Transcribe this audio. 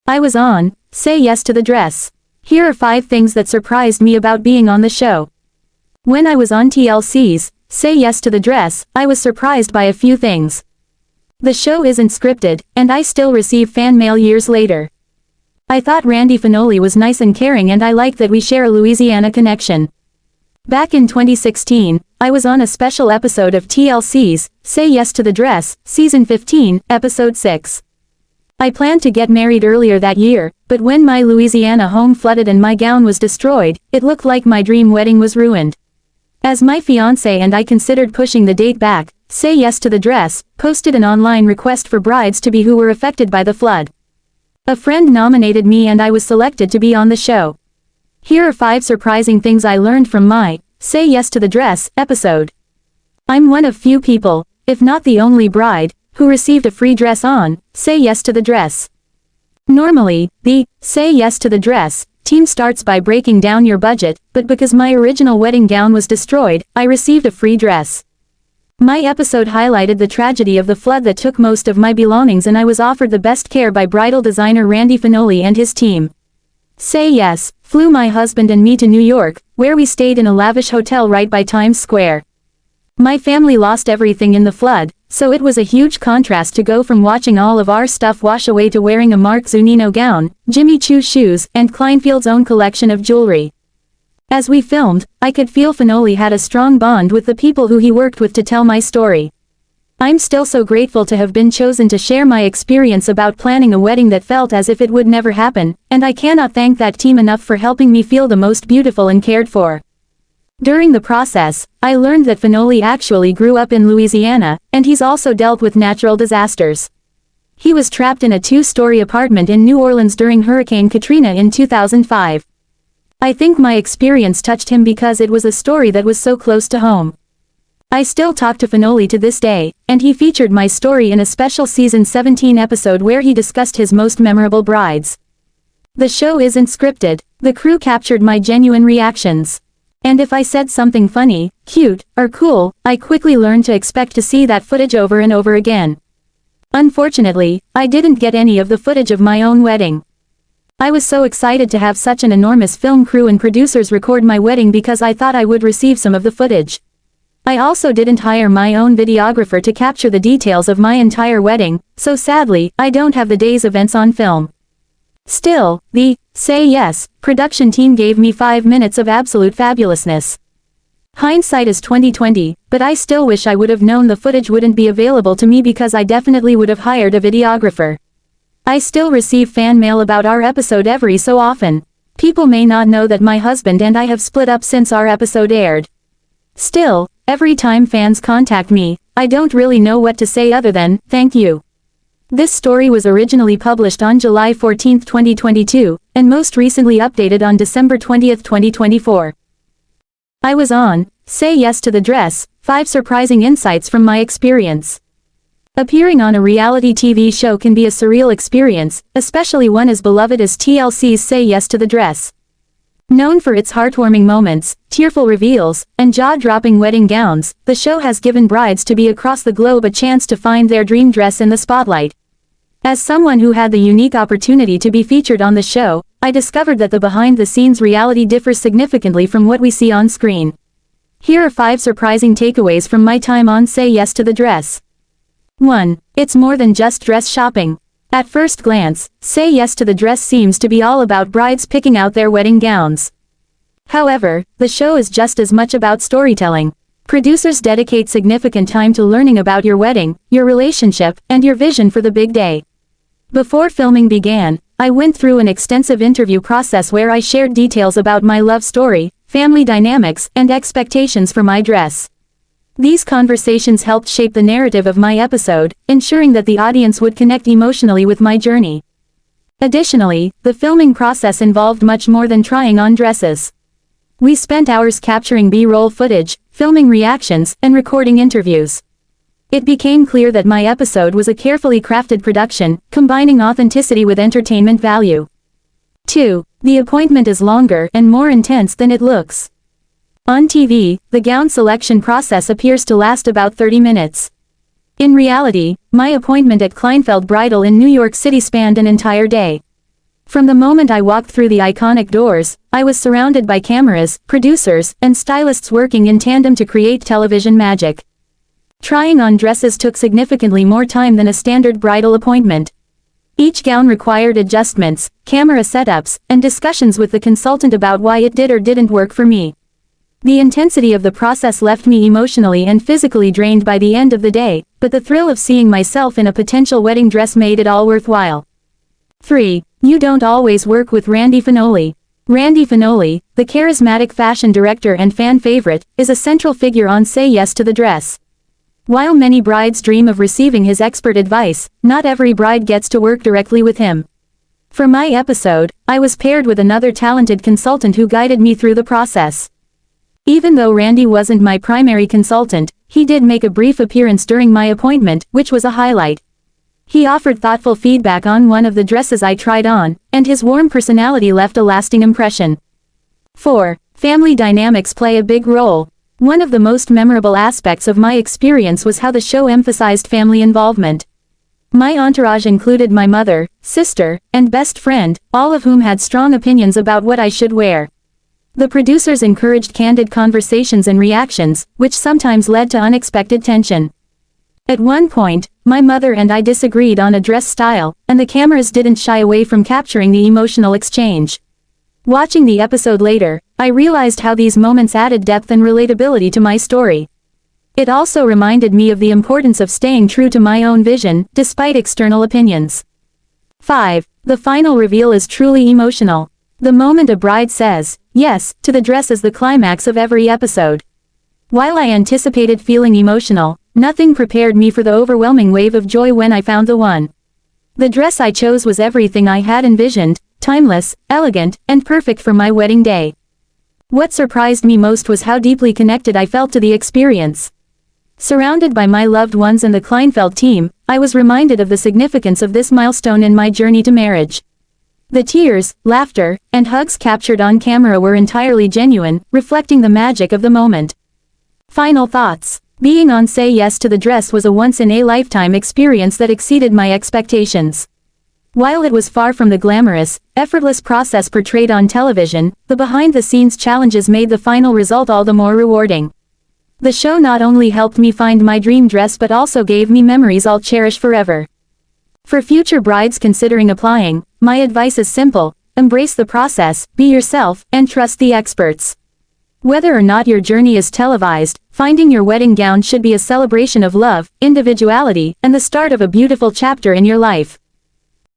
I was on, Say Yes to the Dress. Here are 5 things that surprised me about being on the show. When I was on TLC's Say Yes to the Dress, I was surprised by a few things. The show isn't scripted, and I still receive fan mail years later. I thought Randy Fenoli was nice and caring, and I like that we share a Louisiana connection. Back in 2016, I was on a special episode of TLC's Say Yes to the Dress, Season 15, Episode 6. I planned to get married earlier that year, but when my Louisiana home flooded and my gown was destroyed, it looked like my dream wedding was ruined. As my fiancé and I considered pushing the date back, Say Yes to the Dress posted an online request for brides to be who were affected by the flood. A friend nominated me and I was selected to be on the show. Here are 5 surprising things I learned from my Say Yes to the Dress episode. I'm one of few people, if not the only bride, who received a free dress on Say Yes to the Dress. Normally, the Say Yes to the Dress team starts by breaking down your budget, but because my original wedding gown was destroyed, I received a free dress. My episode highlighted the tragedy of the flood that took most of my belongings, and I was offered the best care by bridal designer Randy Fenoli and his team. Say Yes flew my husband and me to New York, where we stayed in a lavish hotel right by Times Square. My family lost everything in the flood, so it was a huge contrast to go from watching all of our stuff wash away to wearing a Marc Zunino gown, Jimmy Choo shoes, and Kleinfeld's own collection of jewelry. As we filmed, I could feel Fenoli had a strong bond with the people who he worked with to tell my story. I'm still so grateful to have been chosen to share my experience about planning a wedding that felt as if it would never happen, and I cannot thank that team enough for helping me feel the most beautiful and cared for. During the process, I learned that Fenoli actually grew up in Louisiana, and he's also dealt with natural disasters. He was trapped in a 2-story apartment in New Orleans during Hurricane Katrina in 2005. I think my experience touched him because it was a story that was so close to home. I still talk to Fenoli to this day, and he featured my story in a special Season 17 episode where he discussed his most memorable brides. The show isn't scripted, the crew captured my genuine reactions. And if I said something funny, cute, or cool, I quickly learned to expect to see that footage over and over again. Unfortunately, I didn't get any of the footage of my own wedding. I was so excited to have such an enormous film crew and producers record my wedding because I thought I would receive some of the footage. I also didn't hire my own videographer to capture the details of my entire wedding, so sadly, I don't have the day's events on film. Still, the Say Yes production team gave me 5 minutes of absolute fabulousness. Hindsight is 20/20, but I still wish I would have known the footage wouldn't be available to me because I definitely would have hired a videographer. I still receive fan mail about our episode every so often. People may not know that my husband and I have split up since our episode aired. Still, every time fans contact me, I don't really know what to say other than, thank you. This story was originally published on July 14, 2022, and most recently updated on December 20, 2024. I was on Say Yes to the Dress, 5 surprising insights from my experience. Appearing on a reality TV show can be a surreal experience, especially one as beloved as TLC's Say Yes to the Dress. Known for its heartwarming moments, tearful reveals, and jaw-dropping wedding gowns, the show has given brides to be across the globe a chance to find their dream dress in the spotlight. As someone who had the unique opportunity to be featured on the show, I discovered that the behind-the-scenes reality differs significantly from what we see on screen. Here are 5 surprising takeaways from my time on Say Yes to the Dress. 1. It's more than just dress shopping. At first glance, Say Yes to the Dress seems to be all about brides picking out their wedding gowns. However, the show is just as much about storytelling. Producers dedicate significant time to learning about your wedding, your relationship, and your vision for the big day. Before filming began, I went through an extensive interview process where I shared details about my love story, family dynamics, and expectations for my dress. These conversations helped shape the narrative of my episode, ensuring that the audience would connect emotionally with my journey. Additionally, the filming process involved much more than trying on dresses. We spent hours capturing B-roll footage, filming reactions, and recording interviews. It became clear that my episode was a carefully crafted production, combining authenticity with entertainment value. 2. The appointment is longer and more intense than it looks. On TV, the gown selection process appears to last about 30 minutes. In reality, my appointment at Kleinfeld Bridal in New York City spanned an entire day. From the moment I walked through the iconic doors, I was surrounded by cameras, producers, and stylists working in tandem to create television magic. Trying on dresses took significantly more time than a standard bridal appointment. Each gown required adjustments, camera setups, and discussions with the consultant about why it did or didn't work for me. The intensity of the process left me emotionally and physically drained by the end of the day, but the thrill of seeing myself in a potential wedding dress made it all worthwhile. 3. You don't always work with Randy Fenoli. Randy Fenoli, the charismatic fashion director and fan favorite, is a central figure on Say Yes to the Dress. While many brides dream of receiving his expert advice, not every bride gets to work directly with him. For my episode, I was paired with another talented consultant who guided me through the process. Even though Randy wasn't my primary consultant, he did make a brief appearance during my appointment, which was a highlight. He offered thoughtful feedback on one of the dresses I tried on, and his warm personality left a lasting impression. 4. Family dynamics play a big role. One of the most memorable aspects of my experience was how the show emphasized family involvement. My entourage included my mother, sister, and best friend, all of whom had strong opinions about what I should wear. The producers encouraged candid conversations and reactions, which sometimes led to unexpected tension. At one point, my mother and I disagreed on a dress style, and the cameras didn't shy away from capturing the emotional exchange. Watching the episode later, I realized how these moments added depth and relatability to my story. It also reminded me of the importance of staying true to my own vision, despite external opinions. 5. The final reveal is truly emotional. The moment a bride says yes to the dress is the climax of every episode. While I anticipated feeling emotional, nothing prepared me for the overwhelming wave of joy when I found the one. The dress I chose was everything I had envisioned, timeless, elegant, and perfect for my wedding day. What surprised me most was how deeply connected I felt to the experience. Surrounded by my loved ones and the Kleinfeld team, I was reminded of the significance of this milestone in my journey to marriage. The tears, laughter, and hugs captured on camera were entirely genuine, reflecting the magic of the moment. Final thoughts. Being on Say Yes to the Dress was a once-in-a-lifetime experience that exceeded my expectations. While it was far from the glamorous, effortless process portrayed on television, the behind-the-scenes challenges made the final result all the more rewarding. The show not only helped me find my dream dress but also gave me memories I'll cherish forever. For future brides considering applying, my advice is simple: embrace the process, be yourself, and trust the experts. Whether or not your journey is televised, finding your wedding gown should be a celebration of love, individuality, and the start of a beautiful chapter in your life.